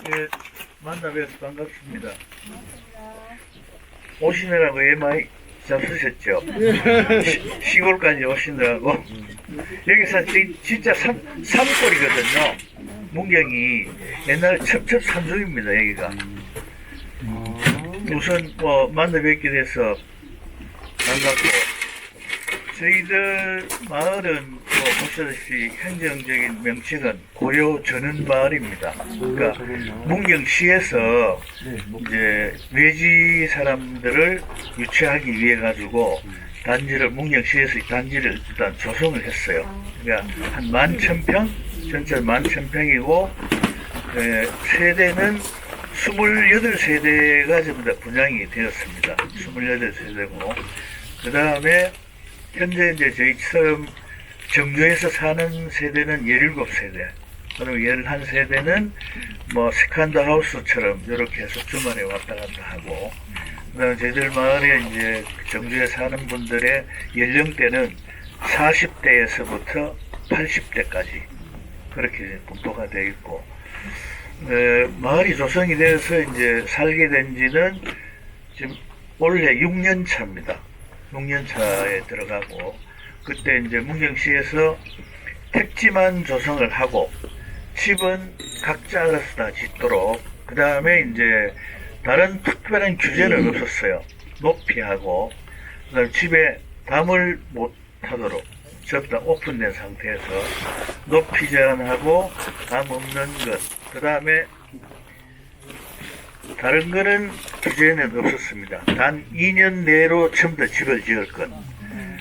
예, 만나 뵈서 반갑습니다. 오시느라고 애 많이 잡수셨죠? 시골까지 오시느라고. 여기서 진짜 산골이거든요. 문경이 옛날에 첩첩 산중입니다, 여기가. 우선 만나 뵙게 돼서 반갑고, 저희들 마을은 보시다시피 행정적인 명칭은 고려 전원마을입니다. 그러니까 문경시에서 이제 외지 사람들을 유치하기 위해 가지고 단지를 문경시에서 단지를 일단 조성을 했어요. 그러니까 한 11,000평, 전체 11,000평이고 세대는 28세대가 전부 다 분양이 되었습니다. 28세대고 그 다음에 현재 이제 저희처럼 정주에서 사는 세대는 17세대, 그리고 11세대는 뭐 세컨드 하우스처럼 이렇게 해서 주말에 왔다 갔다 하고, 그다음에 저희들 마을에 이제 정주에 사는 분들의 연령대는 40대에서부터 80대까지 그렇게 분포가 되어 있고, 마을이 조성이 되어서 이제 살게 된 지는 지금 올해 6년 차입니다. 6년 차에 들어가고, 그때 이제 문경시에서 택지만 조성을 하고 집은 각자 알아서 다 짓도록, 그 다음에 이제 다른 특별한 규제는 없었어요. 높이하고, 그 다음에 집에 담을 못 하도록 전부 다 오픈된 상태에서 높이 제한하고 담 없는 것, 그 다음에 다른 거는 규제는 없었습니다. 단 2년 내로 전부 다 집을 지을 것.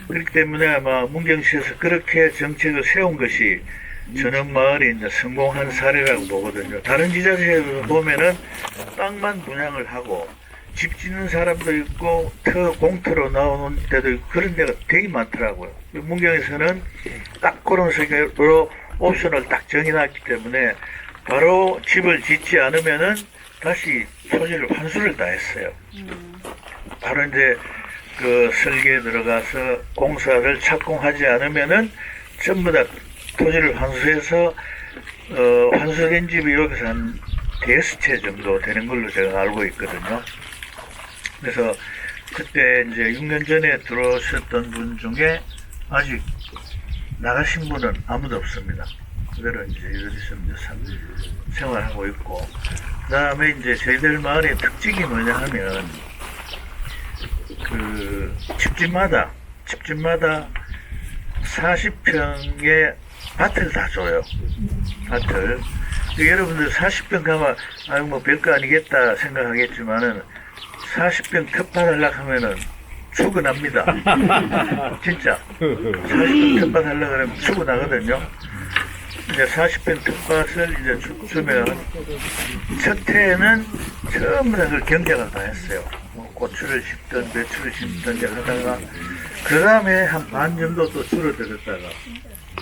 그렇기 때문에 아마 문경시에서 그렇게 정책을 세운 것이 전원마을이 이제 성공한 사례라고 보거든요. 다른 지자체에서 보면은 땅만 분양을 하고 집 짓는 사람도 있고 공터로 나오는 데도 있고 그런 데가 되게 많더라고요. 문경에서는 딱 그런 식으로 옵션을 딱 정해놨기 때문에 바로 집을 짓지 않으면은 다시 토지를 환수를 다 했어요. 바로 이제 그 설계에 들어가서 공사를 착공하지 않으면은 전부 다 토지를 환수해서 환수된 집이 여기서 한 대여섯 채 정도 되는 걸로 제가 알고 있거든요. 그래서 그때 이제 6년 전에 들어오셨던 분 중에 아직 나가신 분은 아무도 없습니다. 그대로 이제 여기서 생활하고 있고, 그 다음에 이제 저희들 마을의 특징이 뭐냐 하면, 그 집집마다 40평의 밭을 다 줘요. 밭을. 여러분들 40평 가면 아유 뭐 별거 아니겠다 생각하겠지만은 40평 텃밭 하려고 하면은 죽어납니다. 진짜 40평 텃밭 하려고 하면 죽어나거든요. 이제 40평 텃밭을 이제 주면 첫 해에는 전부 다 그 경작을 다 했어요. 뭐 고추를 심든 배추를 심든 이제 하다가 그 다음에 한 반 정도 또 줄어들었다가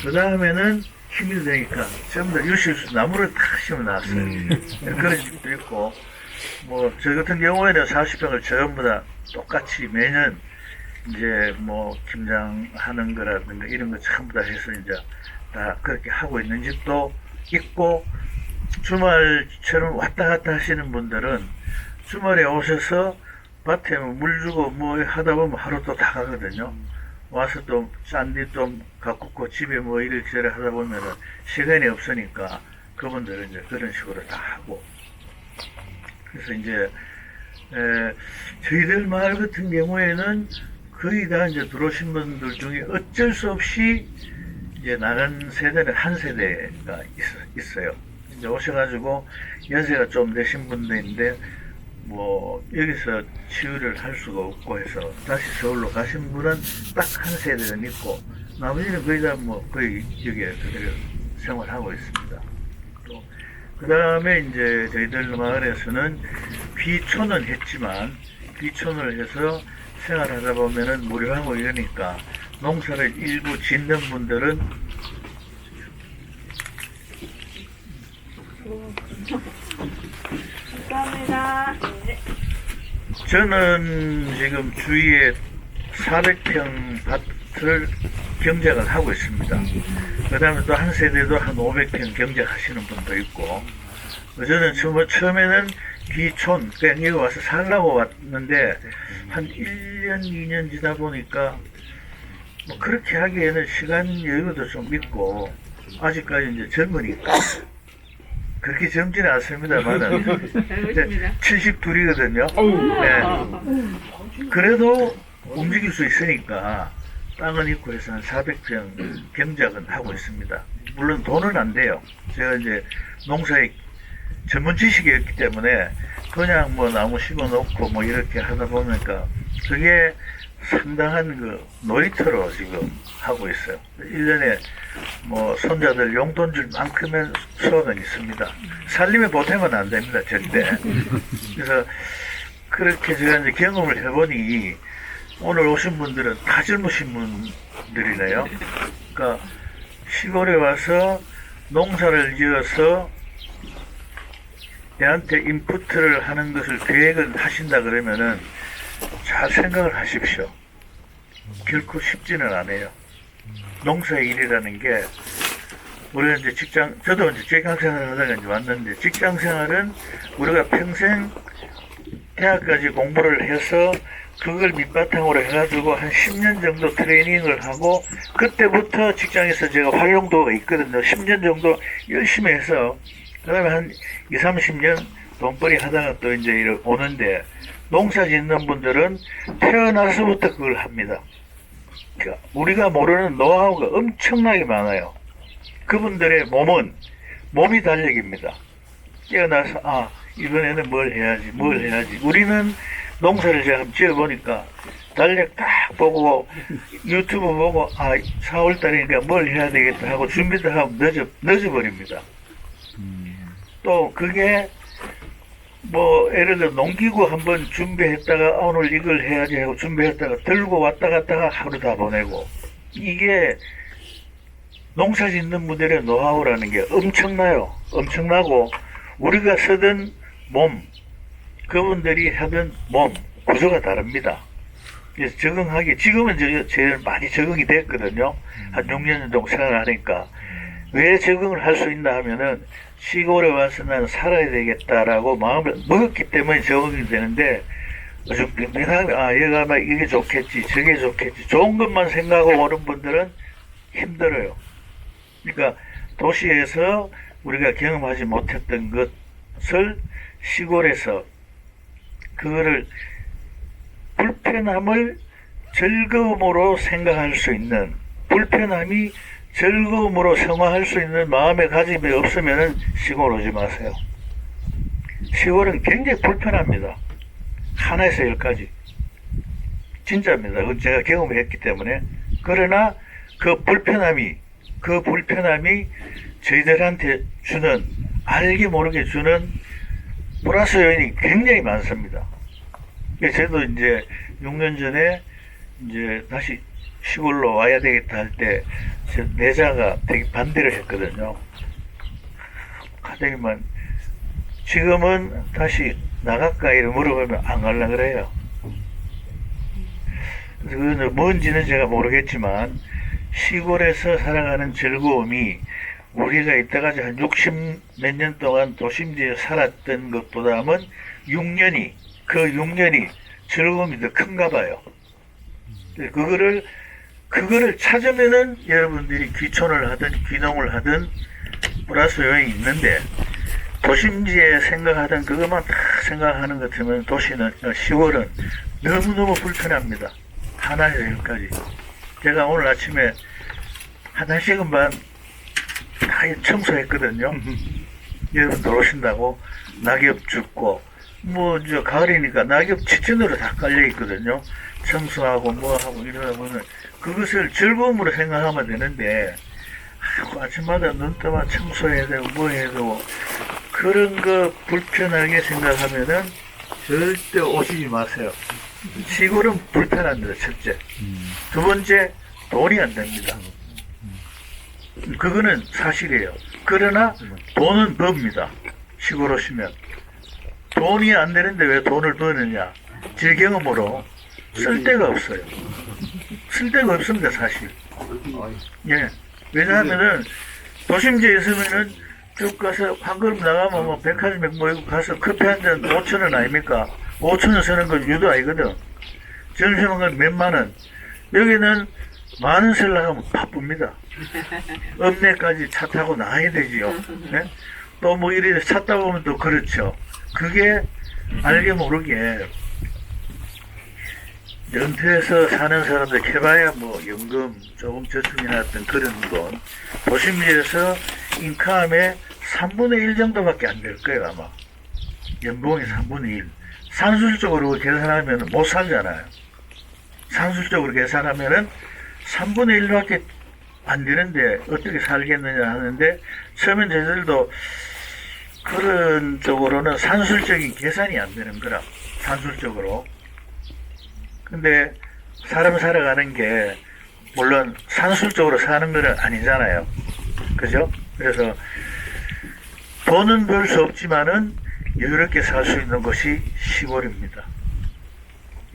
그 다음에는 힘이 되니까 전부 다 유실수 나무를 탁 심어놨어요. 그런 집도 있고, 뭐 저 같은 경우에는 40평을 전부 다 똑같이 매년 이제 뭐 김장하는 거라든가 이런 거 전부 다 해서 이제 다 그렇게 하고 있는 집도 있고, 주말처럼 왔다 갔다 하시는 분들은 주말에 오셔서 밭에 물 주고 뭐 하다 보면 하루 또 다 가거든요. 와서 또 짠디 좀 가꾸고 집에 뭐 이렇게 하다 보면은 시간이 없으니까 그분들은 이제 그런 식으로 다 하고. 그래서 이제 저희들 마을 같은 경우에는 거의 다 이제 들어오신 분들 중에 어쩔 수 없이 이제 나간 세대는 한 세대가 있어요. 이제 오셔가지고 연세가 좀 되신 분들인데 뭐 여기서 치유를 할 수가 없고 해서 다시 서울로 가신 분은 딱 한 세대는 있고, 나머지는 거의 다 뭐 거의 여기에 그대로 생활하고 있습니다. 또 그 다음에 이제 저희들 마을에서는 귀촌은 했지만 귀촌을 해서 생활하다 보면은 무료하고 이러니까 농사를 일부 짓는 분들은 감사합니다. 저는 지금 주위에 400평 밭을 경작을 하고 있습니다. 그 다음에 또 한 세대도 한 500평 경작하시는 분도 있고, 저는 처음에는 귀촌, 그러니까 여기 와서 살라고 왔는데, 한 1년, 2년 지나 보니까, 뭐 그렇게 하기에는 시간 여유도 좀 있고, 아직까지 이제 젊으니까, 그렇게 젊지는 않습니다만은, 72이거든요. 네. 그래도 움직일 수 있으니까, 땅은 있고 해서 한 400평 경작은 하고 있습니다. 물론 돈은 안 돼요. 제가 이제 농사에 전문 지식이 없기 때문에 그냥 뭐 나무 심어놓고 뭐 이렇게 하다 보니까 그게 상당한 그 놀이터로 지금 하고 있어요. 1년에 뭐 손자들 용돈 줄 만큼의 수확은 있습니다. 살림에 보태면 안 됩니다, 절대. 그래서 그렇게 제가 이제 경험을 해보니 오늘 오신 분들은 다 젊으신 분들이네요. 그러니까 시골에 와서 농사를 지어서 내한테 인푸트를 하는 것을 계획을 하신다 그러면은 잘 생각을 하십시오. 결코 쉽지는 않아요. 농사의 일이라는 게 우리가 이제 저도 이제 직장생활을 하다가 이제 왔는데 직장생활은 우리가 평생 대학까지 공부를 해서 그걸 밑바탕으로 해가지고 한 10년 정도 트레이닝을 하고 그때부터 직장에서 제가 활용도가 있거든요. 10년 정도 열심히 해서 그 다음에 한 20, 30년 돈벌이 하다가 또 이제 오는데 농사 짓는 분들은 태어나서부터 그걸 합니다. 그러니까 우리가 모르는 노하우가 엄청나게 많아요. 그분들의 몸이 달력입니다. 깨어나서 이번에는 뭘 해야지. 우리는 농사를 제가 한번 지어보니까 달력 딱 보고 유튜브 보고 4월달이니까 뭘 해야 되겠다 하고 준비도 하고 늦어버립니다. 또 그게 뭐 예를 들어 농기구 한번 준비했다가 오늘 이걸 해야지 하고 준비했다가 들고 왔다 갔다가 하루 다 보내고 이게 농사 짓는 분들의 노하우라는 게 엄청나고 우리가 쓰던 몸 그분들이 하던 몸 구조가 다릅니다. 그래서 지금은 제일 많이 적응이 됐거든요. 한 6년 정도 생활하니까. 왜 적응을 할 수 있나 하면은 시골에 와서 난 살아야 되겠다라고 마음을 먹었기 때문에 적응이 되는데 요즘 얘가 막 이게 좋겠지 저게 좋겠지 좋은 것만 생각하고 오는 분들은 힘들어요. 그러니까 도시에서 우리가 경험하지 못했던 것을 시골에서 그거를 불편함을 즐거움으로 생각할 수 있는 불편함이 즐거움으로 성화할 수 있는 마음의 가짐이 없으면 시골 오지 마세요. 시골은 굉장히 불편합니다. 하나에서 열까지. 진짜입니다. 그건 제가 경험했기 때문에. 그러나 그 불편함이 저희들한테 주는, 알게 모르게 주는 플러스 요인이 굉장히 많습니다. 저도 이제 6년 전에 이제 다시 시골로 와야 되겠다 할 때 내자가 되게 반대를 했거든요. 가정이만 지금은 다시 나갈까 이렇게 물어보면 안 갈라 그래요. 그래서 그건 뭔지는 제가 모르겠지만 시골에서 살아가는 즐거움이 우리가 이때까지 한 60 몇 년 동안 도심지에 살았던 것보다는 6년이 즐거움이 더 큰가 봐요. 그거를 찾으면은 여러분들이 귀촌을 하든 귀농을 하든 플러스 요인이 있는데 도심지에 생각하던 그것만 다 생각하는 것 같으면 시골은 너무너무 불편합니다. 하나에서 열까지. 제가 오늘 아침에 한 1시간 반 다 청소했거든요. 여러분들 오신다고 낙엽 줍고 저 가을이니까 낙엽 지천으로 다 깔려 있거든요. 청소하고 뭐하고 이러다 보면 그것을 즐거움으로 생각하면 되는데 아침마다 눈 뜨면 청소해야 되고 뭐 해야 되고 그런 거 불편하게 생각하면은 절대 오시지 마세요. 시골은 불편합니다. 첫째. 두 번째 돈이 안 됩니다. 그거는 사실이에요. 그러나 돈은 법니다. 시골 오시면 돈이 안 되는데 왜 돈을 버느냐? 제 경험으로 쓸 데가 없어요. 쓸 데가 없습니다, 사실. 예. 왜냐하면은 도심지에 있으면은 쭉 가서 한 걸음 나가면 뭐 백화점에 모이고 가서 커피 한 잔 5,000원 아닙니까? 5,000원 쓰는 건 유도 아니거든. 점심 한 건 몇만 원. 여기는 만 원 쓰려고 하면 바쁩니다. 읍내까지 차 타고 나가야 되지요. 네? 또 뭐 이래 찾다 보면 또 그렇죠. 그게 알게 모르게 연태에서 사는 사람들 해봐야 뭐 연금 조금 저축이나 어떤 그런 건 도심지에서 인컴의 3분의 1 정도밖에 안 될 거예요 아마. 연봉의 3분의 1. 산술적으로 계산하면 못 살잖아요. 산술적으로 계산하면은 3분의 1밖에 안 되는데 어떻게 살겠느냐 하는데 처음엔 저희들도 그런 쪽으로는 산술적인 계산이 안 되는 거라. 산술적으로. 근데 사람 살아가는 게 물론 산술적으로 사는 건 아니잖아요. 그죠? 그래서 돈은 벌 수 없지만은 여유롭게 살 수 있는 것이 시골입니다.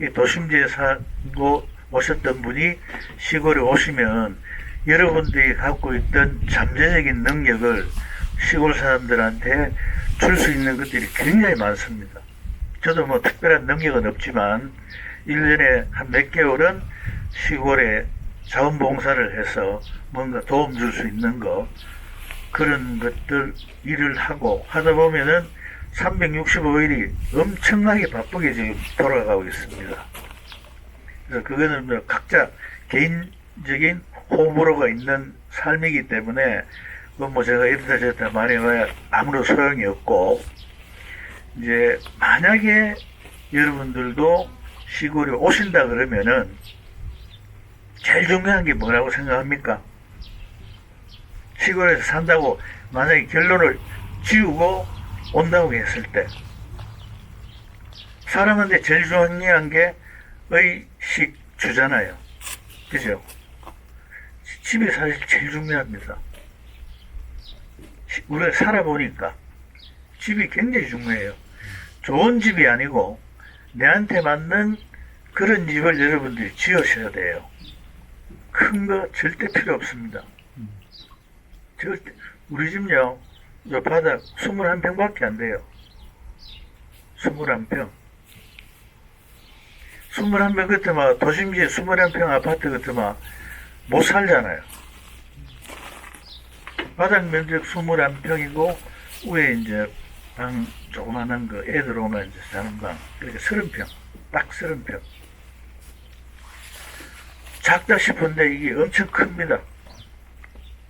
이 도심지에 살고 오셨던 분이 시골에 오시면 여러분들이 갖고 있던 잠재적인 능력을 시골 사람들한테 줄 수 있는 것들이 굉장히 많습니다. 저도 뭐 특별한 능력은 없지만 1년에 한 몇 개월은 시골에 자원봉사를 해서 뭔가 도움 줄 수 있는 거 그런 것들 일을 하고 하다 보면은 365일이 엄청나게 바쁘게 지금 돌아가고 있습니다. 그래서 그거는 뭐 각자 개인적인 호불호가 있는 삶이기 때문에 그건 뭐 제가 이렇다 저렇다 말해봐야 아무런 소용이 없고 이제 만약에 여러분들도 시골에 오신다 그러면은 제일 중요한 게 뭐라고 생각합니까? 시골에서 산다고 만약에 결론을 지우고 온다고 했을 때 사람한테 제일 중요한 게 의식 주잖아요. 그죠? 집이 사실 제일 중요합니다. 우리가 살아보니까 집이 굉장히 중요해요. 좋은 집이 아니고 내한테 맞는 그런 집을 여러분들이 지으셔야 돼요. 큰 거 절대 필요 없습니다. 절대. 우리 집요, 저 바닥 21평밖에 안 돼요. 21평. 21평 같으면 도심지에 21평 아파트 같으면 못 살잖아요. 바닥 면적 21평이고 위에 이제 방 조그만한 거 애들 오면 이제 자는 방 그러니까 30평 딱 30평 작다 싶은데 이게 엄청 큽니다.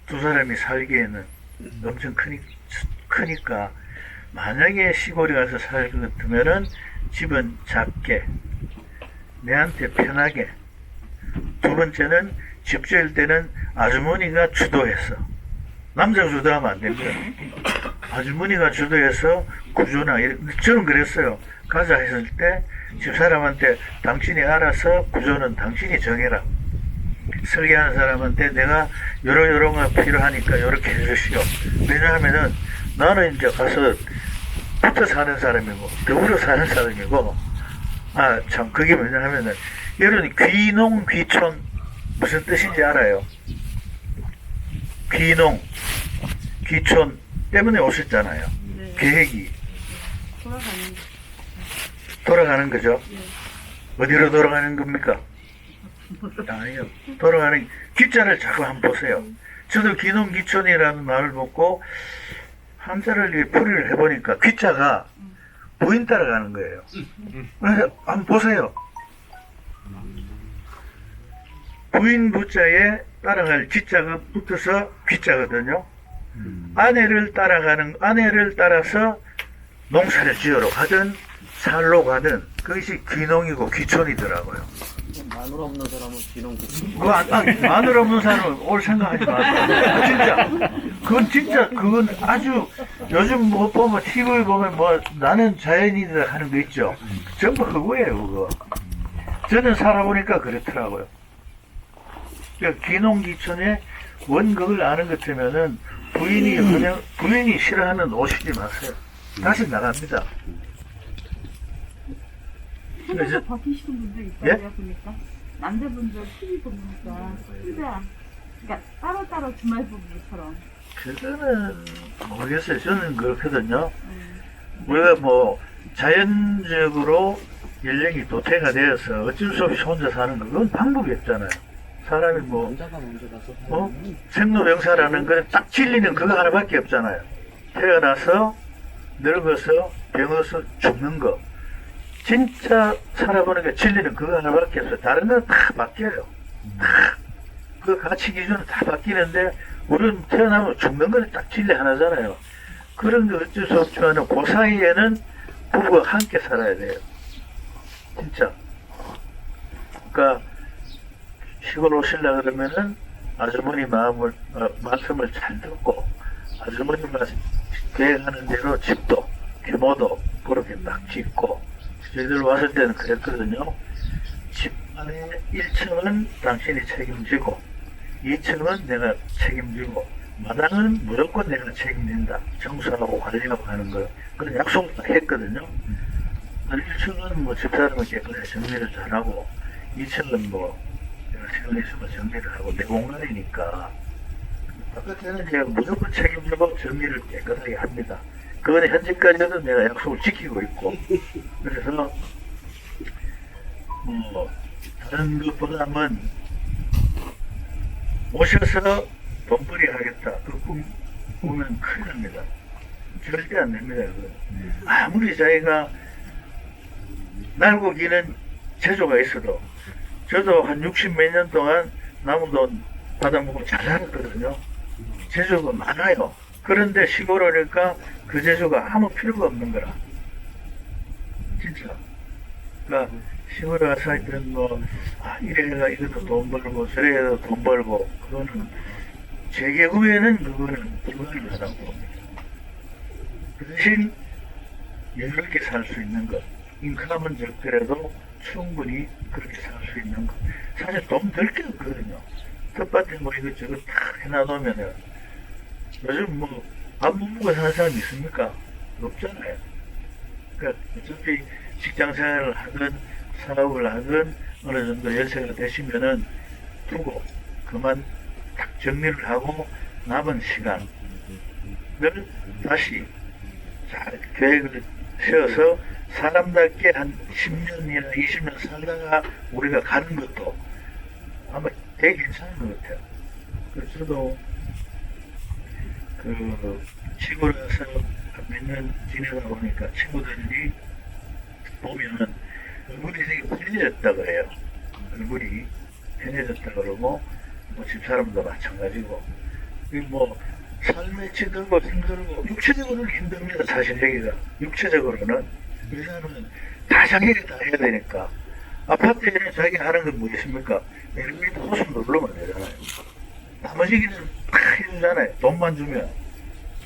두 사람이 살기에는 엄청 크니까 만약에 시골에 가서 살 것 같으면은 집은 작게 내한테 편하게 두 번째는 집 지을 때는 아주머니가 주도해서 남자가 주도하면 안 됩니다. 아주머니가 주도해서 구조나 저는 그랬어요. 가자 했을 때 집사람한테 당신이 알아서 구조는 당신이 정해라. 설계하는 사람한테 내가 요런 거 필요하니까 요렇게 해주시오. 왜냐하면은 나는 이제 가서 붙어 사는 사람이고 더불어 사는 사람이고 아 참 그게 뭐냐면은 여러분 귀농 귀촌 무슨 뜻인지 알아요? 귀농 귀촌 때문에 오셨잖아요. 네. 계획이 돌아가는 돌아가는 거죠. 네. 어디로 돌아가는 겁니까? 아니요. 돌아가는 기자를 자꾸 한번 보세요. 저도 귀농귀촌이라는 말을 듣고 한자를 풀이를 해보니까 귀자가 부인 따라가는 거예요. 그래서 한번 보세요. 부인 부자에 따라갈 기자가 붙어서 귀자거든요. 아내를 따라서 농사를 지으러 가든 살로 가든 그것이 귀농이고 귀촌이더라고요. 마늘 없는 사람은 귀농 귀촌. 마늘 없는 사람은 올 생각하지 마세요. 진짜 그건 아주 요즘 뭐 보면 TV 보면 뭐 나는 자연인이다 하는 거 있죠. 전부 그거예요 그거. 저는 살아보니까 그렇더라고요. 그러니까 귀농 귀촌의 원극을 아는 것 같으면은 부인이 싫어하는 오시지 마세요. 다시 나갑니다. 혼자서 버티시는 분들 있어요. 예? 보니까 남자분들 TV 보니까 혼자 그러니까 따로따로 주말 부부처럼 그거는 모르겠어요. 저는 그렇거든요. 우리가 뭐 자연적으로 연령이 도태가 되어서 어쩔 수 없이 혼자 사는 거, 그건 방법이 없잖아요. 사람이 뭐 남자가 먼저 가서 생로병사라는 건 딱 진리는 그거 하나밖에 없잖아요. 태어나서 늙어서 병어서 죽는 거. 진짜 살아보는 게 진리는 그거 하나밖에 없어요. 다른 건 다 바뀌어요. 다. 그 가치 기준은 다 바뀌는데 우리는 태어나면 죽는 건 딱 진리 하나잖아요. 그런 게 어쩔 수 없지만 그 사이에는 부부가 함께 살아야 돼요. 진짜. 그러니까 시골 오시려 그러면은 아주머니 말씀을 잘 듣고 아주머니가 계획하는 대로 집도 규모도 그렇게 딱 짓고 저희들 왔을 때는 그랬거든요. 집 안에 1층은 당신이 책임지고 2층은 내가 책임지고 마당은 무조건 내가 책임진다. 청소하고 관리하고 하는 거 그런 약속을 다 했거든요. 1층은 뭐 집사람은 깨끗하게 정리를 잘하고 2층은 뭐 내가 시간 있으면 정리를 하고 내 공간이니까 바깥에는 제가 무조건 책임지고 정리를 깨끗하게 합니다. 그건 현재까지도 내가 약속을 지키고 있고 그래서 뭐 다른 것보다는 오셔서 돈벌이 하겠다 그 꿈 꾸면 큰일 납니다. 절대 안 됩니다. 그건. 아무리 자기가 날고 기는 재주가 있어도 저도 한 60 몇 년 동안 남은 돈 받아먹고 잘 살았거든요. 재주가 많아요. 그런데 시골 오니까 그 재주가 아무 필요가 없는 거라. 진짜. 그러니까 시골에 와서 하여튼 뭐, 이래가 이것도 돈 벌고, 저래가 돈 벌고, 그거는, 제 계구에는 그거는 불가능하다고 봅니다. 그 대신, 여유롭게 살 수 있는 것. 인컴은 적더라도 충분히 그렇게 살 수 있는 것. 사실 돈 들 게 없거든요. 텃밭에 뭐 이것저것 다 해놔놓으면은, 요즘 뭐, 밥 못 먹고 사는 사람이 있습니까? 없잖아요. 그러니까 어차피 직장 생활을 하든 사업을 하든 어느 정도 연세가 되시면은 두고 그만 딱 정리를 하고 남은 시간을 다시 잘 계획을 세워서 사람답게 한 10년이나 20년 살다가 우리가 가는 것도 아마 되게 괜찮은 것 같아요. 그래서 저도 그 시골에서 몇 년 지내다 보니까 친구들이 보면은 얼굴이 되게 편해졌다 그래요. 얼굴이 편해졌다 그러고 뭐 집사람도 마찬가지고 뭐 삶에 지들고 힘들고 육체적으로는 힘듭니다. 사실 여기가 육체적으로는 왜냐하면 다 자기가 다 해야 되니까 아파트에는 자기 하는 건 뭐 있습니까? 엘리베이터 호스 누르면 되잖아요. 나머지는 다 해주잖아요. 돈만 주면.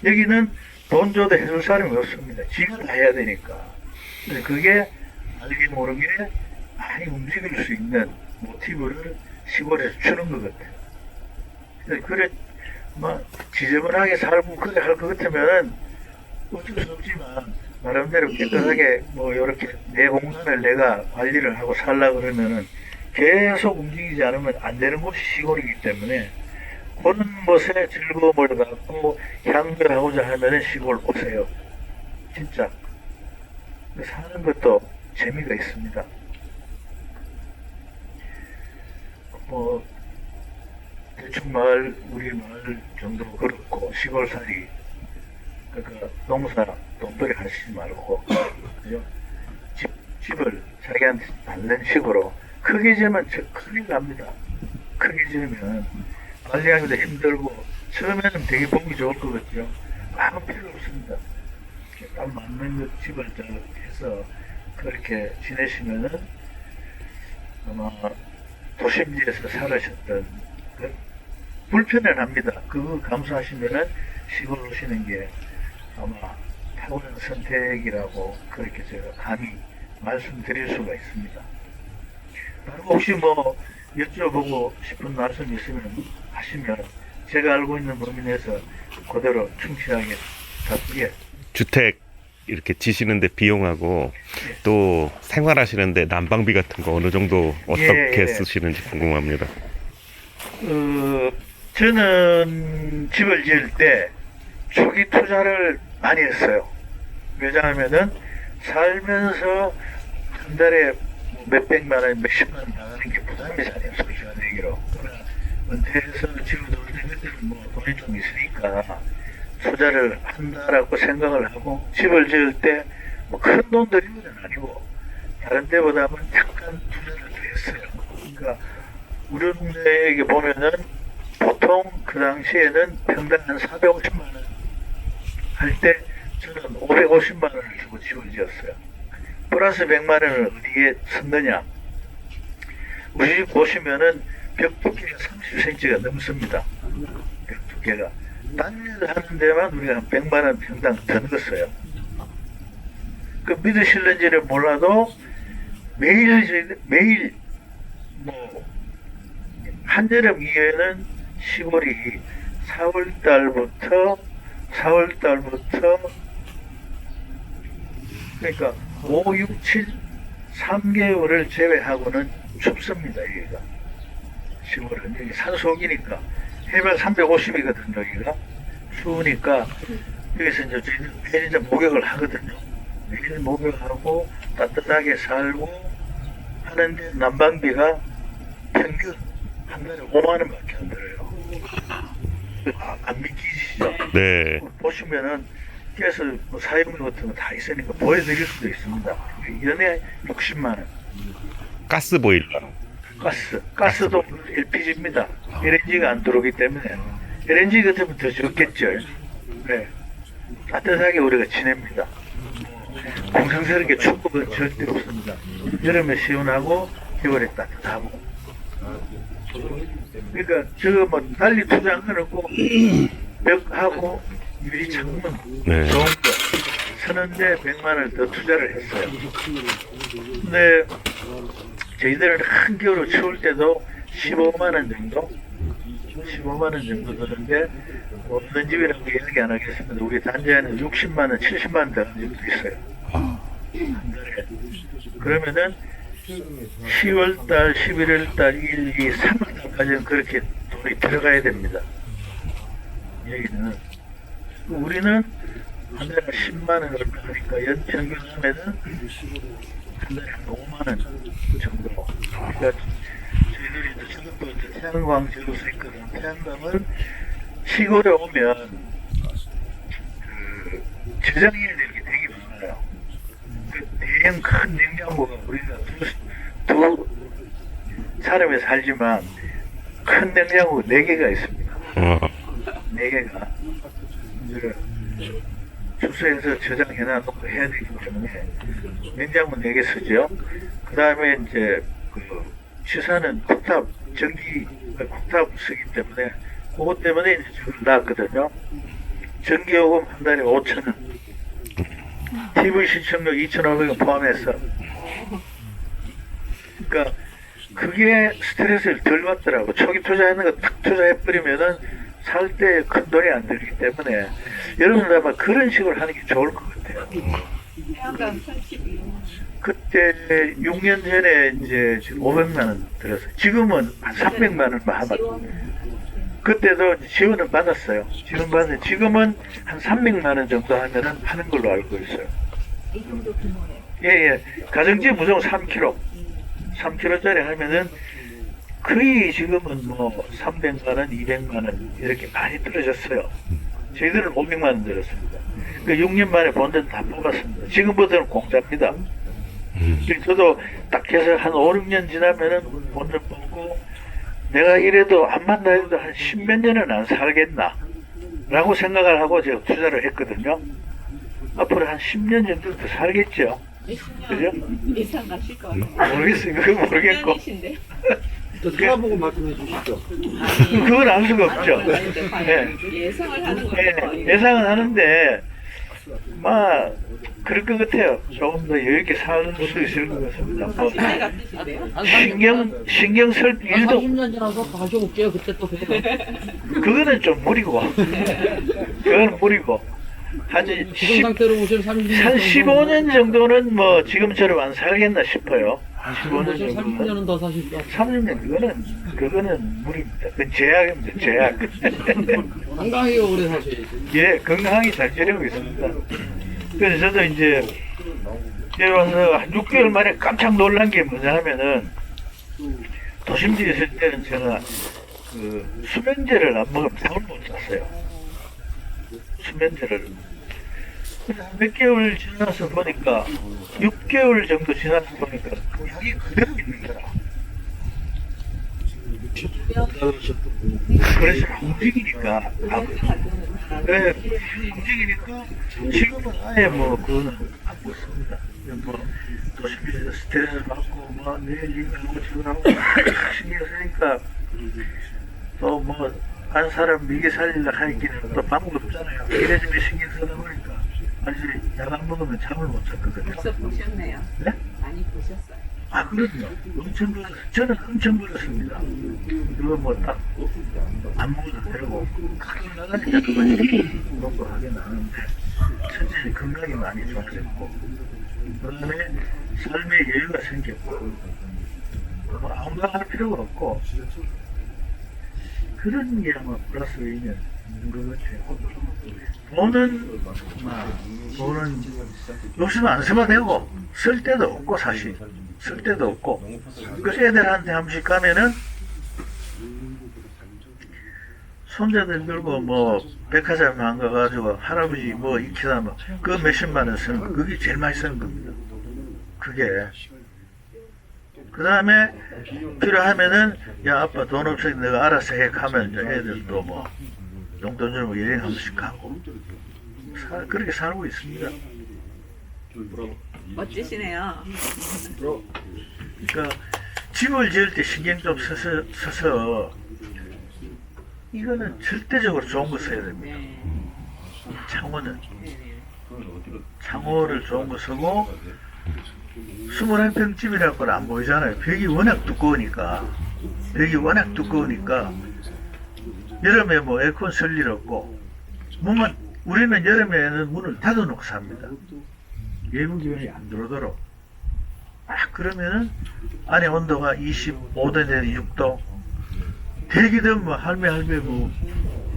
여기는 돈 줘도 해줄 사람이 없습니다. 지가 다 해야 되니까. 근데 그게 알게 모르게 많이 움직일 수 있는 모티브를 시골에서 주는 것 같아요. 그래, 막 지저분하게 살고 그래 할 것 같으면 어쩔 수 없지만 나름대로 깨끗하게 뭐 이렇게 내 공간을 내가 관리를 하고 살려고 그러면은 계속 움직이지 않으면 안 되는 곳이 시골이기 때문에 그런 것에 즐거움을 갖고 향유하고자 하면은 시골 오세요. 진짜. 사는 것도 재미가 있습니다. 뭐, 대충 마을, 우리 마을 정도 그렇고, 시골살이, 그러니까 농사, 돈벌이 하시지 말고, 그죠? 집을 자기한테 받는 식으로 크게 지으면 큰일 납니다. 크게 지으면 관리하기도 힘들고, 처음에는 되게 보기 좋을 것 같죠? 아무 필요 없습니다. 딱 맞는 그 집을 해서 그렇게 지내시면은 아마 도심지에서 살으셨던 그 불편은 합니다. 그거 감수하시면은 시골 오시는 게 아마 탁월한 선택이라고 그렇게 제가 감히 말씀드릴 수가 있습니다. 혹시 뭐 여쭤보고 싶은 말씀 있으면 하시면 제가 알고 있는 범위 내에서 그대로 충실하게 답변. 주택 이렇게 지시는데 비용하고 또 생활하시는데 난방비 같은 거 어느 정도 어떻게 쓰시는지 궁금합니다. 저는 집을 지을 때 초기 투자를 많이 했어요. 왜냐하면은 살면서 한 달에 몇백만 원, 몇십만 원 나가는 게 부담이잖아요. 소비가 되기로. 그러나 은퇴해서 집을 넣을 때는 뭐 돈이 좀 있으니까 투자를 한다라고 생각을 하고 집을 지을 때 뭐 큰 돈 들이는 건 아니고 다른 때보다는 약간 투자를 더 했어요. 그러니까 우리 동네에 보면은 보통 그 당시에는 평당 한 450만 원 할 때 저는 550만 원을 주고 집을 지었어요. 플러스 100만 원을 어디에 썼느냐? 우리 집 보시면은 벽 두께가 30cm가 넘습니다. 벽 두께가. 단일을 하는 데만 우리가 한 100만 원 평당 더 넣었어요. 그 믿으실는지를 몰라도 매일 뭐 한여름 이후에는 시골이 4월 달부터 그러니까 5, 6, 7, 3개월을 제외하고는 춥습니다. 여기가 시골은 여기 산속이니까 해발 350이거든요. 여기가 추우니까 여기서 이제 저희는 매일 이제 목욕을 하거든요. 매일 목욕하고 따뜻하게 살고 하는데 난방비가 평균 한 달에 5만 원밖에 안 들어요. 안 믿기시죠? 네. 보시면은 가스 뭐 사용료 같은 거 다 있으니까 보여드릴 수도 있습니다. 연에 60만 원. 가스 보일러. 가스도 LPG입니다. LNG가 안 들어오기 때문에 LNG 같으면 더 적겠죠. 네. 따뜻하게 우리가 지냅니다. 공상스럽게 춥고 건 절대 없습니다. 여름에 시원하고 겨울에 따뜻하고. 그러니까 저거 뭐 달리 투자한 건 없고 벽하고 유리 창문 네. 좋은 거 서는데 100만 원을 더 투자를 했어요. 근데 저희들은 한겨울 추울 때도 15만 원 정도 15만 원 정도 드는데 없는 집이라고 이야기 안 하겠습니다. 우리 단지에는 60만 원, 70만 원 되는 집도 있어요. 한 달에. 그러면은 10월달, 11월달, 1, 2, 3월달까지는 그렇게 돈이 들어가야 됩니다. 여기는 우리는 한 달에 10만 원 얼마 하니까 연평균 하면은 한 달에 한 5만 원 정도. 그러니까 저희들이 이제 지금부터 태양광 지어서 했거든요. 태양광을 시골에 오면 그 저장해야 될 게 되게 많아요. 그 대형 큰 냉장고가 우리가 두 사람이 살지만 큰 냉장고 4개가 있습니다. 4개가 이제 주소에서 저장해놔놓고 해야 되기 때문에 냉장고 4개 쓰죠. 그 다음에 이제 그 시사는 쿡탑 전기 쿡탑 쓰기 때문에 그것 때문에 이제 저걸 놨거든요. 전기요금 한 달에 5,000원, TV 시청료 2,500원 포함해서. 그러니까 그게 스트레스를 덜 받더라고. 초기 투자하는 거 딱 투자해버리면은 살 때 큰 돈이 안 들기 때문에 여러분들 아마 그런 식으로 하는 게 좋을 것 같아요. 그때 6년 전에 이제 500만 원 들었어요. 지금은 한 300만 원만 하면 그때도 지원을 받았어요. 지원 받았는데 지금은 한 300만 원 정도 하면은 하는 걸로 알고 있어요. 예. 가정집 무조건 3kg짜리 하면은 거의 지금은 뭐 300만 원, 200만 원 이렇게 많이 떨어졌어요. 저희들은 500만 원 들었습니다. 그 6년 만에 본전 다 뽑았습니다. 지금부터는 공짜입니다. 저도 딱 해서 한 5, 6년 지나면은 본전 뽑고 내가 이래도 안 만나 해도 한 10몇 년은 안 살겠나 라고 생각을 하고 제가 투자를 했거든요. 앞으로 한 10년 정도 더 살겠죠. 그죠? 예상 가실 것 같아요. 모르겠어요. 그건 모르겠고. 또 살아보고 말씀해 주시죠. 그건 알 수가 없죠. 네. 예상을 하는 예, 거예요. 예상은 하는데, 막, 그럴 것 같아요. 조금 더 여유있게 살 수 있을 것 같습니다. 뭐, 시대 같으신데요? 신경 쓸 일도, 30년 지나서 다시 올게요. 그때 또 봬요. 그거는 좀 무리고. 그거는 무리고. 한 지금 상태로 보시면 30년 한 15년 정도는 뭐 지금처럼 안 살겠나 싶어요. 그것을 15년 정도. 30년은 더 사실 수 없어. 30년 그거는 무리입니다. 그건 제약입니다. 제약. 건강하게 오래 사셔야지. 예, 건강하게 잘 지내고 있습니다. 그래서 저도 이제 와서 한 6개월 만에 깜짝 놀란 게 뭐냐 하면은 도심지에 있을 때는 제가 그 수면제를 안 먹으면 잠을 못 잤어요. 수면제를. 그래서 몇 개월 지나서 보니까 6개월 정도 지나서 보니까 그 약이 그대로 있는 거라. 그래서 움직이니까 네, 움직이니까 지금은 아예 뭐 그거는 하고 있습니다. 뭐 도시에서 스트레스 받고 뭐 내일 일하고 지금하고 신경 쓰니까 또 뭐 한 사람 미개 살리려 하기는 또 방법 없잖아요. 이래저래 신경 쓰다 보니까 아직 약 안 먹으면 잠을 못 잤거든요. 벌써 보셨네요. 네? 많이 보셨어요. 아, 그럼요. 엄청 벌었어요. 저는 엄청 벌었습니다. 그거 뭐 딱 안 먹어도 되고 가끔 나가니까 그거지 먹고 하긴 하는데 천천히 건강이 많이 좋아졌고 그다음에 삶의 여유가 생겼고 뭐 안방할 필요가 없고 그런 게 아마 플러스 의미는 있는 것 같아요. 돈은 요즘 안 쓰면 되고 쓸 데도 없고 사실 쓸 데도 없고 그 애들한테 한 번씩 가면은 손자들 들고 뭐 백화점 안 가가지고 할아버지 뭐 익히다 뭐 그 몇십만 원 쓰는 거 그게 제일 많이 쓰는 겁니다. 그게 그 다음에 필요하면은 야 아빠 돈 없으니 내가 알아서 해 하면 이제 애들도 뭐 용돈 주고 여행 한 번씩 가고 그렇게 살고 있습니다. 멋지시네요. 그러니까 집을 지을 때 신경 좀 써서 이거는 절대적으로 좋은 거 써야 됩니다. 네. 창호는 네네. 창호를 좋은 거 쓰고 21평집이라고는 안 보이잖아요. 벽이 워낙 두꺼우니까 여름에 뭐 에어컨 쓸 일 없고 문만 우리는 여름에는 문을 닫아놓고 삽니다. 외부 기온이 안 들어오도록. 그러면은 안에 온도가 25도 내지 6도 대기든 뭐 할매 뭐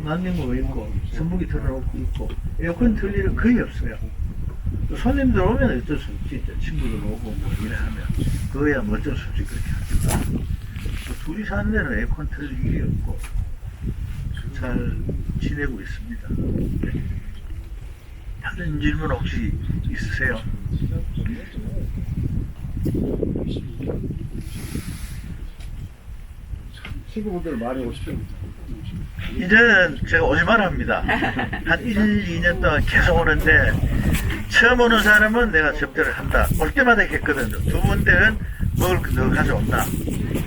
난닝구가 있고 선풍기 틀어놓고 있고 에어컨 틀 일은 거의 없어요. 손님들 오면 어쩔 수 없지. 친구들 오고 뭐 이래 하면 그거야 뭐 어쩔 수 없지 그렇게 하지만 둘이 사는 데는 에어컨 틀 일이 없고 잘 지내고 있습니다. 네. 다른 질문 혹시 있으세요? 친구분들 많이 오시죠. 이제는 제가 오지 말합니다. 한 1, 2년 동안 계속 오는데 처음 오는 사람은 내가 접대를 한다. 올 때마다 했거든요. 두 번째는 먹을 거 너가 가져온다.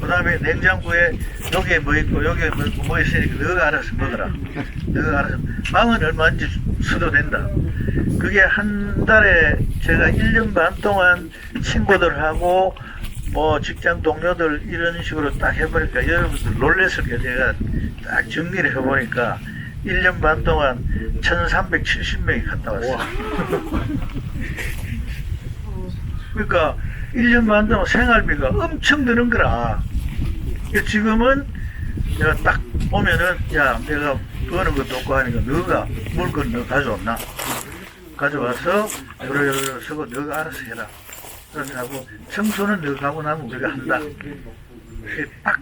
그 다음에 냉장고에 여기에 뭐 있고 여기에 뭐 있으니까 너가 알아서 먹어라. 너가 알아서 망은 얼마인지 써도 된다. 그게 한 달에 제가 1년 반 동안 친구들하고 뭐 직장 동료들 이런 식으로 딱 해보니까 여러분들 놀랬을 거예요. 제가 딱 정리를 해보니까 1년 반 동안 1370명이 갔다 왔어요. 그러니까 1년 반 동안 생활비가 엄청 드는 거라. 지금은 내가 딱 오면은 야 내가 버는 것도 없고 하니까 너가 물건 너 가져왔나? 가져와서 요러 쓰고 너가 알아서 해라. 그렇게 하고 청소는 너가 하고 나면 우리가 한다. 딱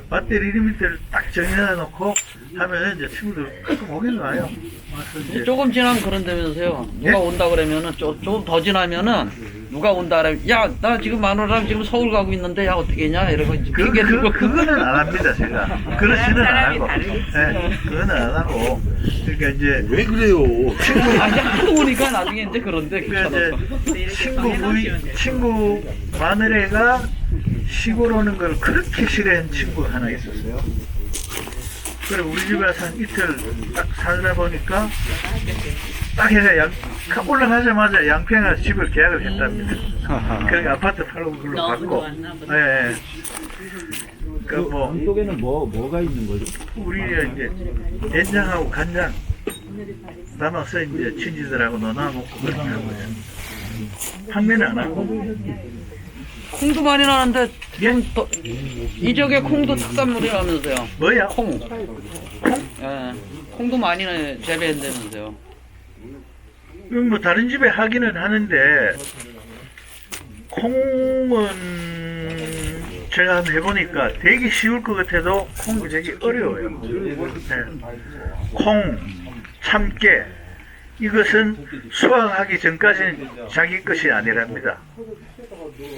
배터리 리미트를 딱 정해놓고 하면 이제 친구들 가끔 오긴 와요. 와서 이제 조금 지나면 그런다면서요. 누가 예? 온다 그러면은 조금 더 지나면은 누가 온다 그러면 야 나 지금 마누라랑 지금 서울 가고 있는데 야 어떻게 했냐 이러고 이제 핑계 대고 그거는 안 합니다 제가. 그렇지는 안 하고. 사람이 네, 그거는 안 하고. 그러니까 이제 왜 그래요? 아니 하도 오니까 나중에 이제 그런데 그러니까 귀찮아서. 이제 친구 마누라가 시골 오는 걸 그렇게 싫어하는 친구 하나 있었어요. 그래 우리 집에 와서 한 이틀 딱 살다 보니까 딱 해서 올라가자마자 양평에서 집을 계약을 했답니다. 그러니까 아파트 팔고 그걸로 너무 받고. 좋았나 보다. 예. 그러니까 뭐 쪽에는 뭐가 있는 거죠? 우리 이제 된장하고 간장 담아서 이제 친지들하고 나눠 먹고 그렇게 하는 거예요. 판매는 안 하고. 콩도 많이 나는데 지금 또 이쪽에 콩도 특산물이라면서요. 뭐야? 콩. 예. 콩도 많이 재배한다면서요. 뭐 다른 집에 하기는 하는데 콩은 제가 한번 해보니까 되게 쉬울 것 같아도 콩이 되게 어려워요. 네. 콩, 참깨 이것은 수확하기 전까지는 자기 것이 아니랍니다.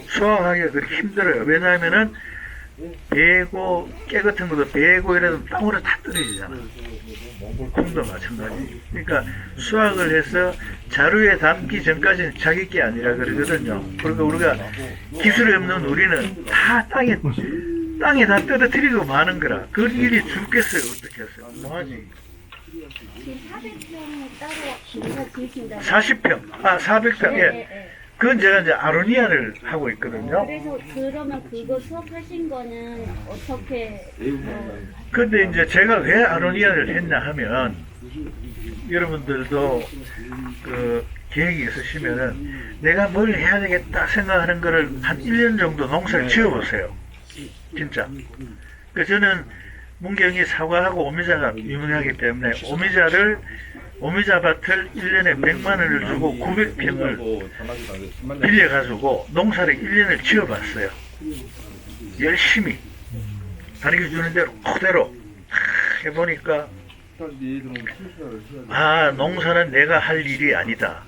수확하기가 그렇게 힘들어요. 왜냐하면은 배고 깨 같은 것도 배고 이래도 땅으로 다 떨어지잖아. 콩도 마찬가지. 그러니까 수확을 해서 자루에 담기 전까지는 자기 게 아니라 그러거든요. 그러니까 우리가 기술이 없는 우리는 다 땅에 다 떨어뜨리고 마는 거라. 그 일이 죽겠어요. 어떻게 했어요? 뭐하지? 지금 400평 따로 농사 지으신다. 40평, 400평, 예. 네. 그건 제가 이제 아로니아를 하고 있거든요. 그래서 그러면 그거 수업하신 거는 어떻게 근데 이제 제가 왜 아로니아를 했냐 하면 여러분들도 그 계획이 있으시면은 내가 뭘 해야 되겠다 생각하는 거를 한 1년 정도 농사를 지어보세요. 진짜. 그 저는 문경이 사과하고 오미자가 유명하기 때문에 오미자밭을 1년에 100만 원을 주고 900평을 빌려가지고 농사를 1년을 지어봤어요. 열심히 다르게 주는 대로 그대로 해보니까 농사는 내가 할 일이 아니다.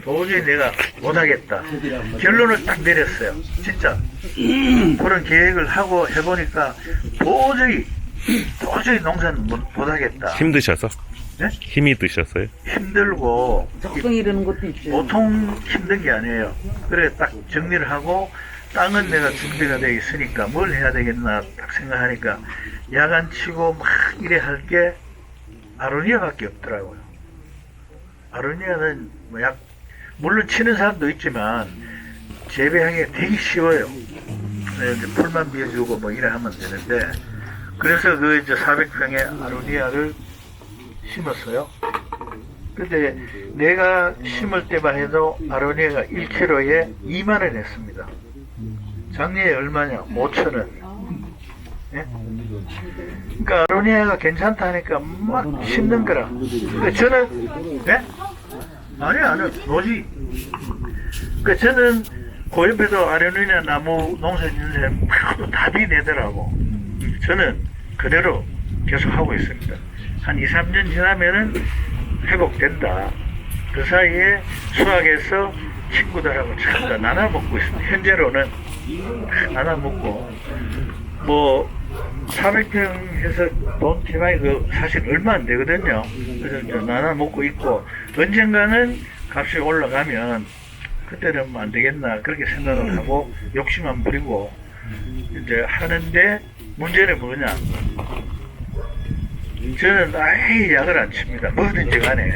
도저히 내가 못하겠다. 결론을 딱 내렸어요. 진짜 그런 계획을 하고 해보니까 도저히 농사는 못하겠다. 힘드셔서? 네? 힘이 드셨어요? 힘들고 적성이 이러는 것도 있죠. 보통 힘든 게 아니에요. 그래 딱 정리를 하고 땅은 내가 준비가 돼 있으니까 뭘 해야 되겠나 딱 생각하니까 야간 치고 막 이래 할 게 아로니아밖에 없더라고요. 아로니아는 물론 치는 사람도 있지만 재배하기가 되게 쉬워요. 이제 풀만 비워주고 뭐 이래 하면 되는데 그래서 그 이제 400평의 아로니아를 심었어요. 근데 내가 심을 때만 해도 아로니아가 1kg에 2만 원 했습니다. 작년에 얼마냐? 5천 원. 예? 그러니까 아로니아가 괜찮다 하니까 막 심는 거라. 근데 저는 네? 아니요 뭐지? 그러니까 저는 그 옆에도 아로니아 나무 농사 짓는 사람 답이 내더라고. 저는 그대로 계속 하고 있습니다. 한 2, 3년 지나면은 회복된다. 그 사이에 수학에서 친구들하고 전부 다 나눠 먹고 있습니다. 현재로는 나눠 먹고 뭐 400평 해서 돈 대만이 사실 얼마 안 되거든요. 그래서 이제 나눠 먹고 있고 언젠가는 값이 올라가면 그때는 뭐 안 되겠나 그렇게 생각을 하고 욕심 안 부리고 이제 하는데 문제는 뭐냐? 저는 아예 약을 안 칩니다. 뭐든지 간에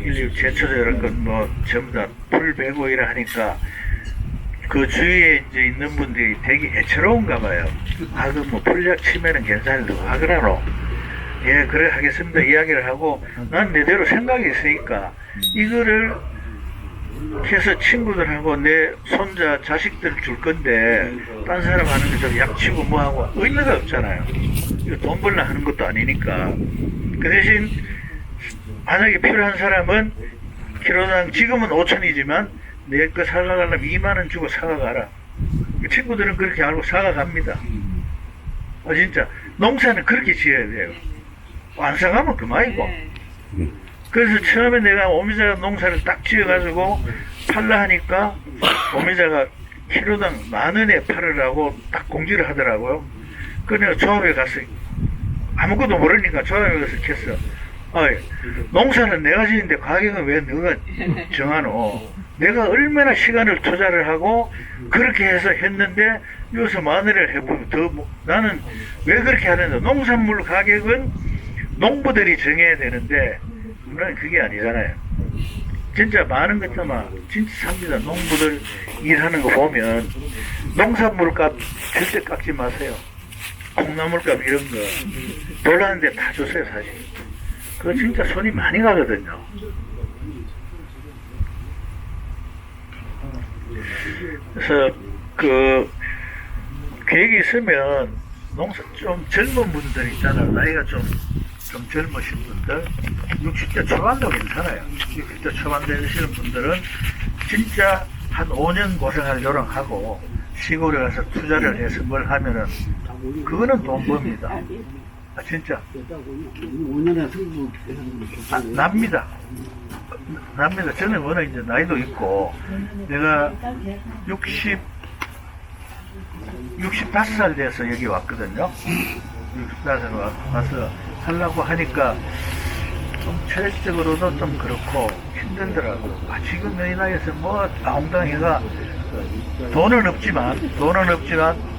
인류 제초제 이런 건 뭐 전부 다 풀 베고 이래 하니까 그 주위에 이제 있는 분들이 되게 애처로운가 봐요. 그 뭐 풀약 치면은 괜찮은데 그러노? 예, 그래 하겠습니다. 이야기를 하고 난 내대로 생각이 있으니까 이거를 해서 친구들하고 내 손자 자식들 줄 건데 딴 사람 하는 거 좀 약치고 뭐하고 의미가 없잖아요. 이거 돈 벌려 하는 것도 아니니까. 그 대신 만약에 필요한 사람은 키로당 지금은 5천이지만 내 거 사가가려면 2만 원 주고 사가가라. 친구들은 그렇게 알고 사가갑니다. 진짜 농사는 그렇게 지어야 돼요. 안 사가면 그만이고. 그래서 처음에 내가 오미자 농사를 딱 지어가지고 팔라 하니까 오미자가 키로당 10,000원에 팔으라고 딱 공지를 하더라고요. 그래서 내가 조합에 가서 아무것도 모르니까 조합에 가서 켰어. 농사는 내가 지는데 가격은 왜 너가 정하노? 내가 얼마나 시간을 투자를 하고 그렇게 해서 했는데 여기서 10,000원을 해보면 나는 왜 그렇게 하는데 농산물 가격은 농부들이 정해야 되는데 물론 그게 아니잖아요. 진짜 많은 것들만 진짜 삽니다. 농부들 일하는 거 보면 농산물 값 절대 깎지 마세요. 콩나물 값 이런 거 놀라는데 다 주세요. 사실 그거 진짜 손이 많이 가거든요. 그래서 그 계획이 있으면 농사 좀 젊은 분들 있잖아요. 나이가 좀 젊으신 분들, 60대 초반도 괜찮아요. 60대 초반 되시는 분들은 진짜 한 5년 고생할 요령하고 시골에 가서 투자를 해서 뭘 하면은 그거는 돈 법니다. 아, 진짜. 5년에 승부 납니다. 저는 워낙 이제 나이도 있고, 내가 65살 돼서 여기 왔거든요. 65살 와서 하려고 하니까 좀 체력적으로도 좀 그렇고 힘들더라고. 지금 이 나이에서 뭐 아웅당해가 돈은 없지만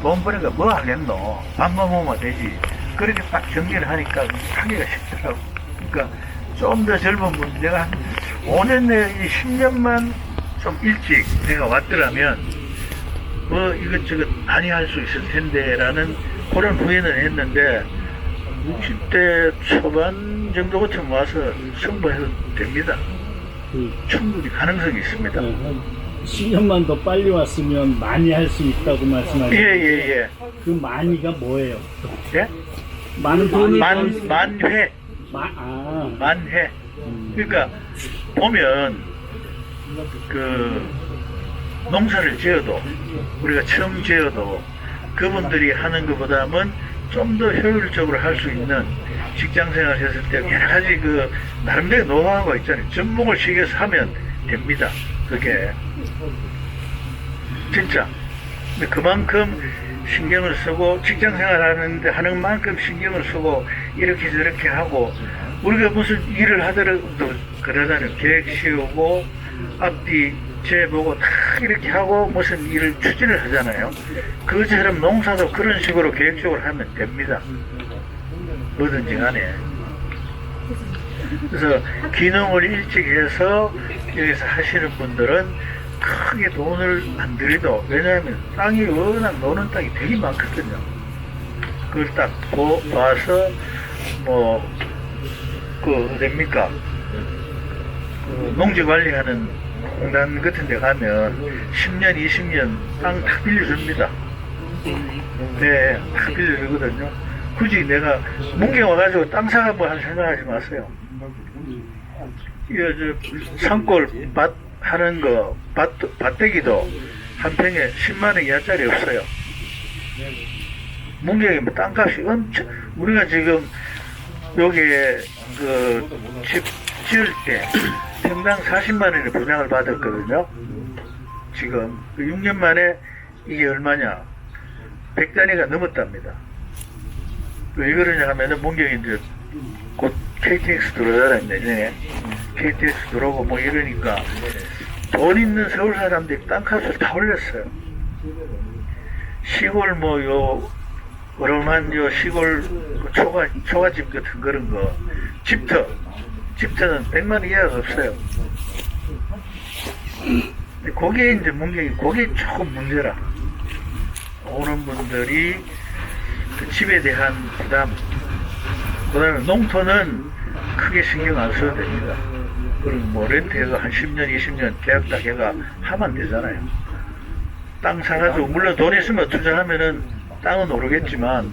돈 버니까 뭐 하겠노. 밥만 먹으면 되지. 그렇게 딱 정리를 하니까 하기가 쉽더라고. 그러니까 좀 더 젊은 분, 내가 한 5년 내에 10년만 좀 일찍 내가 왔더라면 뭐 이것저것 많이 할 수 있을 텐데 라는 그런 후회는 했는데 60대 초반 정도 같으면 와서 승부해도 됩니다. 충분히 가능성이 있습니다. 10년만 더 빨리 왔으면 많이 할 수 있다고 말씀하셨죠. 예. 그 많이가 뭐예요? 예? 많은 돈을 만회. 만회. 그러니까 보면 그 농사를 지어도 우리가 처음 지어도 그분들이 하는 것보다는 좀 더 효율적으로 할 수 있는 직장생활 했을 때 여러 가지 그 나름대로 노하우가 있잖아요. 접목을 시켜서 하면 됩니다. 그게 진짜. 근데 그만큼 신경을 쓰고 직장생활 하는데 하는 만큼 신경을 쓰고 이렇게 저렇게 하고 우리가 무슨 일을 하더라도 그러잖아요. 계획 세우고 앞뒤 재보고 다 이렇게 하고 무슨 일을 추진을 하잖아요. 그것처럼 농사도 그런 식으로 계획적으로 하면 됩니다. 뭐든지 간에. 그래서 기농을 일찍 해서 여기서 하시는 분들은 크게 돈을 안 들이도, 왜냐하면 땅이 워낙 노는 땅이 되게 많거든요. 그걸 딱 봐서 어딥니까? 그 농지 관리하는 공단 같은 데 가면 10년, 20년 땅 다 빌려줍니다. 네, 다 빌려주거든요. 굳이 내가 문경 와가지고 땅 사가고 할 생각하지 마세요. 산골 밭 하는 거, 밭대기도 한 평에 10만원 이하짜리 없어요. 문경에 뭐 땅값이 엄청, 우리가 지금 여기에 그 집 지을 때 평당 40만원의 분양을 받았거든요. 지금 6년 만에 이게 얼마냐? 100단위가 넘었답니다. 왜 그러냐 하면은 문경이 이제 곧 KTX 들어오잖아요. 내년에 KTX 들어오고 뭐 이러니까 돈 있는 서울 사람들이 땅값을 다 올렸어요. 시골 어려운 시골 초가집 같은 그런 거 집터는 100만원 이하가 없어요. 근데 그게 이제 그게 조금 문제라. 오는 분들이 그 집에 대한 부담, 그 다음에 농토는 크게 신경 안 써도 됩니다. 그리고 뭐 렌트해서 한 10년, 20년 계약 딱 해가 하면 되잖아요. 땅 사가지고, 물론 돈 있으면 투자하면은 땅은 오르겠지만,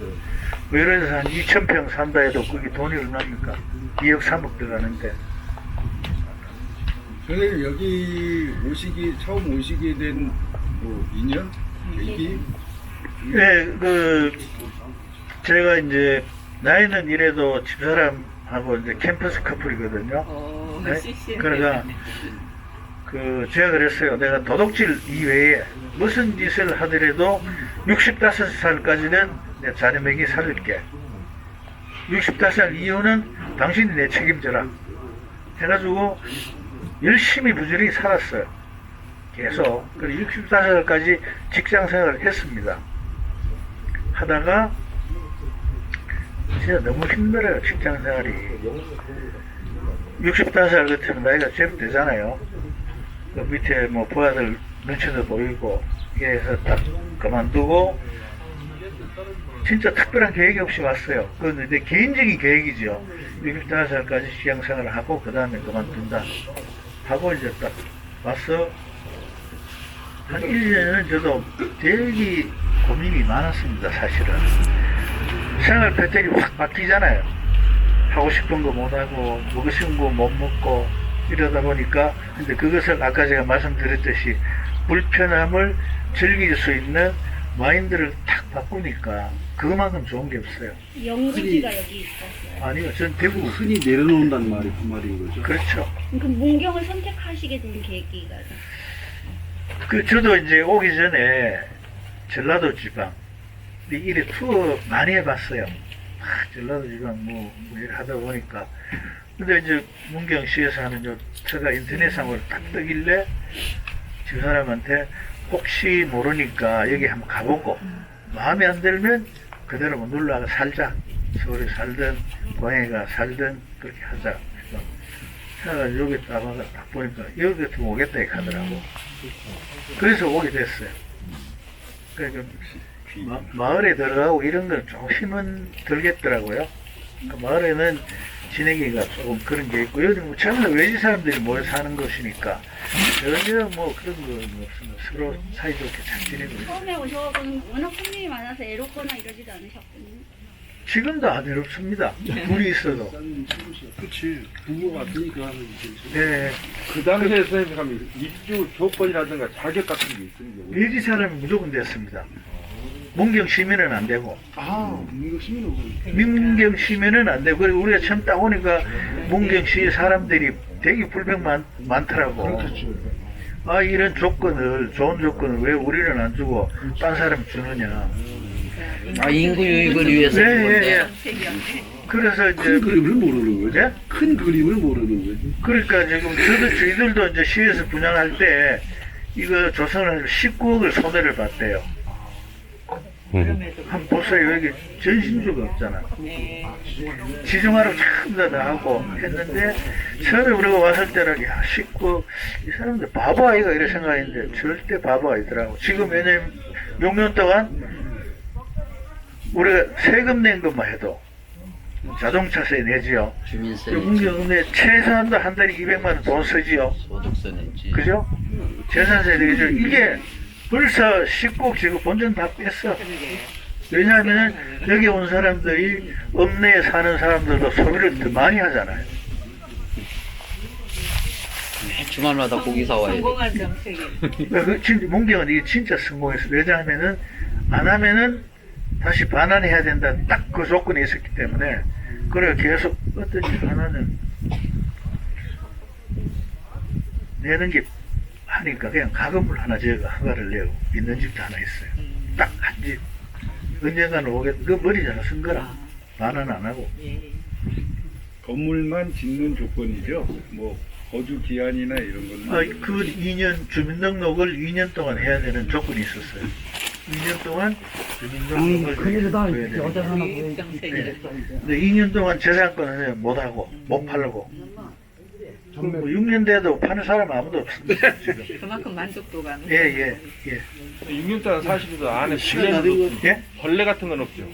예를 들어서 한 2,000평 산다 해도 그게 돈이 얼마입니까? 2억, 3억 들어가는데. 선생님 여기 처음 오시게 된 뭐 인연? 계기? 네, 제가 이제, 나이는 이래도 집사람하고 이제 캠퍼스 커플이거든요. 네? 그러니까, 제가 그랬어요. 내가 도둑질 이외에 무슨 짓을 하더라도 65살까지는 내 자녀에게 살릴게. 65살 이후는 당신이 내 책임져라. 해가지고 열심히 부지런히 살았어요. 계속. 그리고 65살까지 직장 생활을 했습니다. 하다가 진짜 너무 힘들어요. 직장 생활이. 65살 같으면 나이가 제법 되잖아요. 그 밑에 뭐 부하들 눈치도 보이고 이래서 딱 그만두고 진짜 특별한 계획이 없이 왔어요. 그건 내 개인적인 계획이죠. 65살까지 직장생활을 하고 그 다음에 그만둔다 하고 이제 딱 와서 한 1년은 저도 되게 고민이 많았습니다, 사실은. 생활 패턴이 확 바뀌잖아요. 하고 싶은 거 못하고, 먹고 싶은 거 못 먹고, 이러다 보니까, 근데 그것을 아까 제가 말씀드렸듯이, 불편함을 즐길 수 있는 마인드를 탁 바꾸니까, 그것만큼 좋은 게 없어요. 영국이가 여기 있었어요. 아니요, 전 대구. 흔히 내려놓는다는 말이 그 말인 거죠. 그렇죠. 그럼 문경을 선택하시게 된 계기가 저도 이제 오기 전에 전라도 지방, 이래 투어 많이 해봤어요. 전라도 지방 이래 하다 보니까. 근데 이제 문경시에서 하는 요 제가 인터넷상으로 딱 뜨길래 저 사람한테 혹시 모르니까 여기 한번 가보고 마음에 안 들면 그대로 뭐 놀러가 살자. 서울에 살든 고향에 살든 그렇게 하자. 그래서 여기 딱 보니까 여기 같으면 오겠다 이렇게 하더라고. 그래서 오게 됐어요. 그러니까 마을에 들어가고 이런 건 좀 힘은 들겠더라고요. 그 마을에는 지내기가 조금 그런 게 있고, 여기 뭐 전부 외지 사람들이 모여 사는 곳이니까 전혀 뭐 그런 건 없으면 서로 사이좋게 잘 지내고 있어요. 처음에 오셔서는 워낙 손님이 많아서 애롭거나 이러지도 않으셨군요. 지금도 안 외롭습니다. 둘이 있어도. 그렇지. 부부 같으니까. 네. 그 당시에 선생님 하면 입주 조건이라든가 자격 같은 게 있습니다. 외지 사람이 무조건 됐습니다. 문경 시민은 안 되고. 이거 시민은 민경 시민은 안 되고. 그리고 우리가 처음 딱 오니까 문경시 사람들이 되게 불평 많더라고. 아, 이런 조건을, 좋은 조건을 왜 우리는 안 주고 딴 사람 주느냐. 아, 인구 유익을 위해서 네, 그런 건데. 예. 그래서 이제 큰 그림을 모르는 거죠. 예? 큰 그림을 모르는 거죠. 그러니까 지금 저희들도 이제 시에서 분양할 때 이거 조선을 19억을 손해를 봤대요. 한번 보세요. 여기 전신주가 없잖아. 지정하러 전부 다 하고 했는데 처음에 우리가 왔을 때는 야 19억 이 사람들 바보 아이가 이래 생각했는데 절대 바보 아이더라고. 지금 왜냐면 6년 동안 우리가 세금 낸 것만 해도 자동차세 내지요. 주민세 문경에 최소한도 한 달에 200만 원 돈 쓰지요. 소득세 냈지. 그죠? 재산세 내죠. 이게 벌써 19억 지금 본전 다 뺐어. 왜냐하면 여기 온 사람들이 읍내에 사는 사람들도 소비를 더 많이 하잖아요. 주말마다 고기 사와야 돼. 성공한 정책이. 진짜 문경은 이게 진짜 성공했어. 왜냐하면은 안 하면은 다시 반환해야 된다. 딱 그 조건이 있었기 때문에 그래 계속 어떤지 하나는 내는 게 하니까 그냥 가건물 하나 제가 허가를 내고 있는 집도 하나 있어요. 딱 한 집. 언젠가는 오겠다. 그 머리 잘 쓴 거라. 반환 안 하고. 건물만 짓는 조건이죠. 뭐 거주 기한이나 이런 거는. 그 2년 주민등록을 2년 동안 해야 되는 조건이 있었어요. 2년 동안 주민등록을 큰일이다. 해야 되는. 여자 하나 네. 보여야지. 근데 2년 동안 재산권을 못하고 못 팔고 뭐 6년 돼도 파는 사람 아무도 없습니다. 지금. 그만큼 만족도가. 예. 6년 동안 사시면서 안에 시간 벌레는 없죠. 예? 벌레 같은 건 없죠.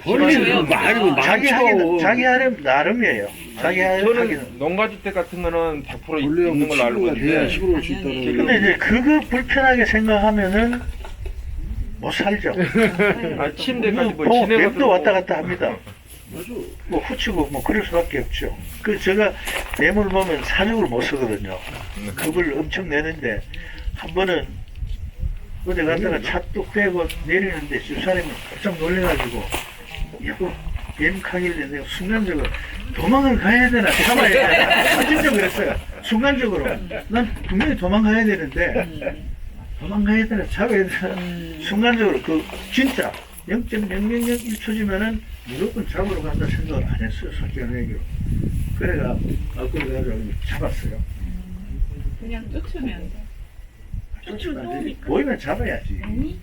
벌리는 말고 자기 하기는 자기 하는 나름이에요. 자기 하기는. 저는 농가주택 같은 거는 100% 원래 있는 걸로 알고 돼야 있는데 시골 수 있다는. 근데 이제 그거 불편하게 생각하면은 못 살죠. 아, 침대까지 뭐 뭐 지내가 맵도 왔다 갔다 합니다. 뭐 후치고 뭐 그럴 수밖에 없죠. 그 제가 매물 보면 사족을 못 쓰거든요. 급을 엄청 내는데 한 번은 어디 갔다가 차 뚝 빼고 내리는데 집사람이 깜짝 놀래가지고 이거 뱀카길래 내가 순간적으로 도망을 가야 되나 참아야 되나 진짜 그랬어요. 순간적으로 난 분명히 도망가야 되는데 도망가야 되나 잡아야 되나 순간적으로 그 진짜 0.0001초지면은 무조건 잡으러 간다 생각을 안 했어요. 솔직한 얘기로. 그래가 앞으로 가서 잡았어요. 그냥 쫓으면 돼. 쫓으면 안 되지. 보이면 잡아야지. 아니?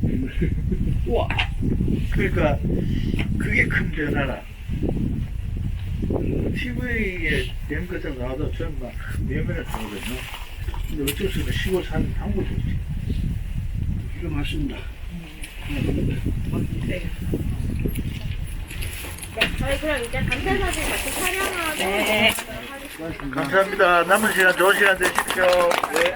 우와. 그러니까 그게 큰 변화라. TV에 뱀 것들 나와도 저는 막 내면을 하거든요. 근데 어쩔 수 없이 시골 사는 방법이 없지. 훌륭하십니다. 네, 저희 그럼 이제 단체 사진 같이 촬영하고 네. 감사합니다. 남은 시간 좋은 시간 되십시오. 네.